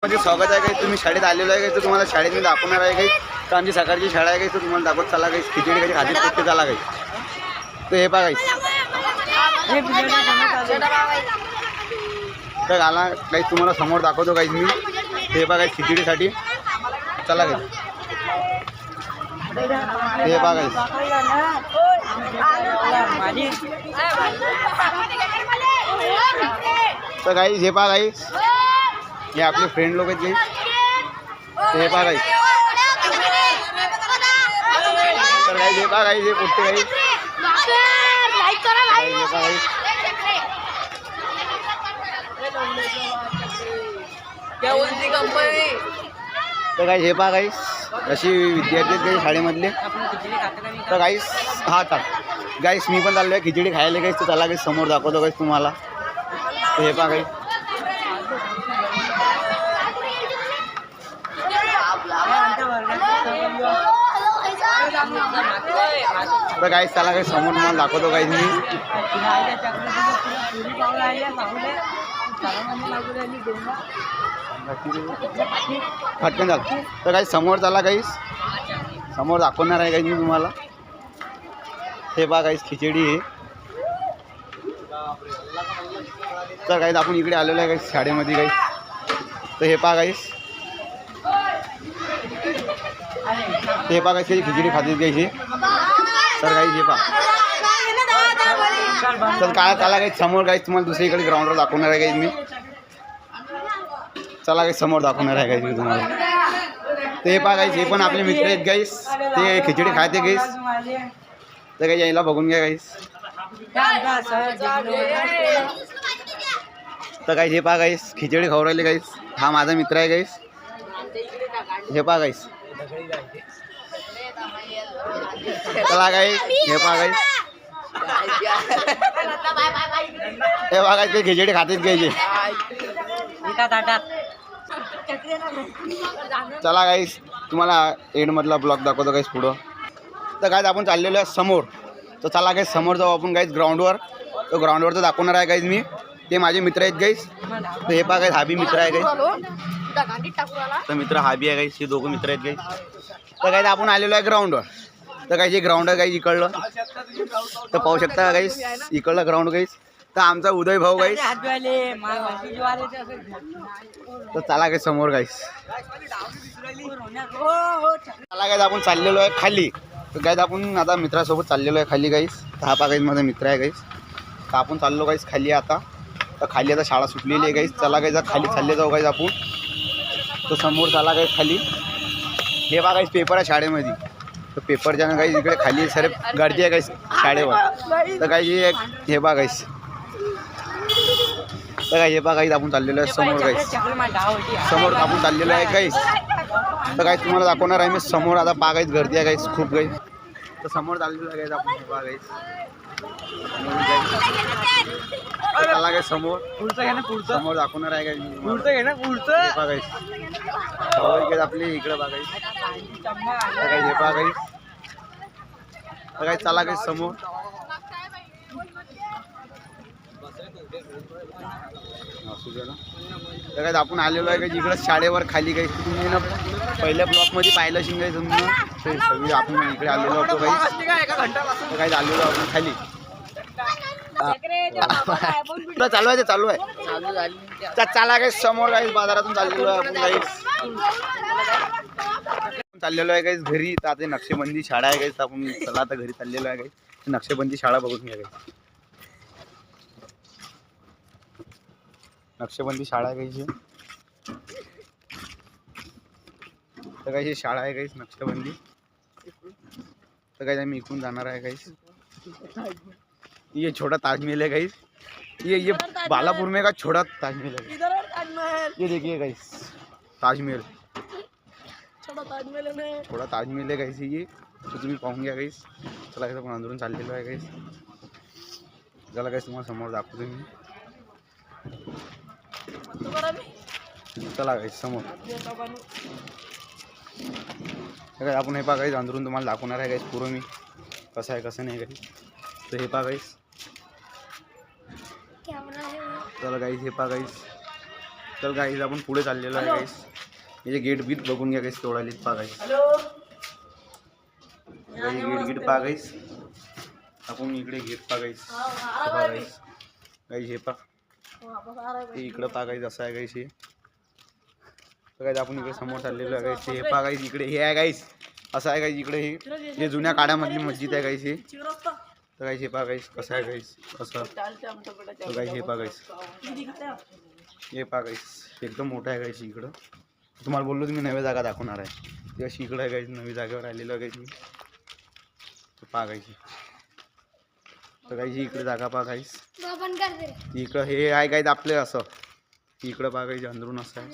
म्हणजे स्वागत आहे काही तुम्ही शाळेत आलेलो आहे काही तर तुम्हाला शाळेत मी दाखवणार आहे काही तर आमची सकाळची शाळा आहे काही तर तुम्हाला दाखवत चालला काही खिचडी काही खाली कुठे चाला काही तर हे बघा तर आला काही तुम्हाला समोर दाखवतो काही मी हे बघा खिचडीसाठी चला काही हे बघा तर काही हे पहा काही हे आपले फ्रेंड लोक आहेत काही हे पहा काही तर काही हे पहा काही हे कुठे काही हे पहा काही तर काही हे पहा काही अशी विद्यार्थी आहेत काही शाळेमधले तर काहीच हा तर गाईस मी पण चाललो आहे खिचडी खायला काहीच तर त्याला काही समोर दाखवतो काहीच तुम्हाला तर हे पहा काही तर काहीच त्याला काही समोर तुम्हाला दाखवतो काहीच मी फटकन झालं तर काही समोर त्याला काहीच समोर दाखवणार आहे काही मी तुम्हाला हे पहा काहीच खिचडी आहे तर काहीच आपण इकडे आलेलो आहे काही शाळेमध्ये काही तर हे पहा काहीच हे पहा काही खिचडी खाते घ्यायची तर काही हे पहा तर काय त्याला काही समोर काही तुम्हाला दुसरीकडे ग्राउंडवर दाखवणार आहे काही मी चला काही समोर दाखवणार आहे काही मी तुम्हाला ते पहा काहीच हे पण आपले मित्र आहेत गाईस ते खिचडी खाते गाईस तर काही यायला बघून घ्या गाईस तर काही हे पहा गाईस खिचडी खाऊ राहिले गाईस हा माझा मित्र आहे गाईस हे पहा गाईस चला काही हे पहा काही हे बघा काही खिचडी खातेच घ्यायचे चला काहीच तुम्हाला एंडमधला ब्लॉग दाखवतो काहीच पुढं तर काहीच आपण चाललेलो आहे समोर तर चला काही समोर जाऊ आपण काहीच ग्राउंडवर तो ग्राउंडवर तर दाखवणार आहे काहीच मी ते माझे मित्र आहेत काहीच तर हे पहा काही हाबी मित्र आहे काही तर मित्र हाबी आहे काहीच हे दोघं मित्र आहेत काही तर काही आपण आलेलो आहे ग्राउंडवर तर काही जे ग्राउंड आहे काही इकडलं तर पाहू शकता काहीच इकडलं ग्राउंड काहीच तर आमचा उदय भाऊ काहीच तर चला काही समोर काहीच चला काहीच आपण चाललेलो आहे खाली तर काहीच आपण आता मित्रासोबत चाललेलो आहे खाली काहीच तर हा पहा काहीच माझा मित्र आहे काहीच तर आपण चाललो काहीच खाली आता तर खाली आता शाळा सुटलेली आहे काहीच चला काहीच खाली चालले जाऊ काहीच आपण तर समोर चला काहीच खाली हे बघा काहीच पेपर आहे शाळेमध्ये तर पेपरच्या ना काही इकडे खाली सर गर्दी आहे काही शाळेवर तर काही हे बघा काहीच तर काही हे बघा काहीच आपण चाललेलो आहे समोर काहीच समोर आपण चाललेलो आहे काहीच तर काही तुम्हाला दाखवणार आहे मी समोर आता पहा काहीच गर्दी आहे काहीच खूप काही तर समोर चाललेलो आहे काहीच आपण हे बघा काहीच त्याला काही समोर समोर दाखवणार आहे काही काहीच आपली इकडे बघायची काही हे पहा काही तर काही चला काही समोर असू दे ना तर काही आपण आलेलो आहे काही इकडं शाळेवर खाली काही तुम्ही ना पहिल्या ब्लॉकमध्ये पाहिलं असेल काही तुम्ही सगळी आपण इकडे आलेलो होतो काही तर काही आलेलो आपण खाली चालू आहे ते चालू आहे चला काही समोर काही बाजारातून चाललेलो आहे आपण काही चाललेलो आहे काही घरी तर आता नक्षीबंदी शाळा आहे काही आपण चला आता घरी चाललेलो आहे काही नक्षीबंदी शाळा बघून घ्या काही नक्षीबंदी शाळा आहे काही तर काही शाळा आहे काहीच नक्षीबंदी तर काही आम्ही इकडून जाणार आहे काही ये छोटा ताजमहल है गाइस ये बालापुर में का छोटा ताजमहल है ये देखिए गाइस ताजमहल छोटा ताजमहल है गाइस ये तो तुम्ही पाहून घ्या गाइस चला कसं पण अंदरून चाललेलो आहे गाइस चला गाइस तुम्हाला समोर दाखवतो मी चला गाइस समोर काय आपण हे पहा गाइस अंदरून तुम्हाला दाखवणार आहे गाइस पूर्ण मी कसं आहे कसं नाही गाइस तर हे पहा गाइस चला गाइस हे पहा गाइस तर गाईज आपण पुढे चाललेलो आहे गाईस. म्हणजे गेट बीट बघून घ्या गाईस तोडायला पहा गाईस. गेट गीट पहा गाईस. आपण इकडे गेट पहा गाईस. पहा गाईस. गाईस हे पहा. ते इकडं पहा गाईस असं आहे गाईस हे. तर गाईस आपण इकडे समोर चाललेलो आहे गाईस. हे पहा गाईस इकडे हे आहे गाईस. असं आहे गाईस इकडे हे जुन्या काळामधली मस्जिद आहे गाईस हे. तर गाईस हे पहा गाईस कसं आहे गाईस असं. तर गाईस हे पहा गाईस. हे पहा गाईस एकदम मोठं आहे गाईस इकडं. तुम्हाला बोललो तुम्ही नवी जागा दाखवणार आहे. ती अशी इकडं आहे गाईस. नवी जागेवर आलेलो आहे गाईस मी. तर पहा गाईस. तर गाईस इकडे जागा पहा गाईस. इकडं हे आहे गाईस आपले असं. इकडं पहा गाईस अंदरून असं आहे.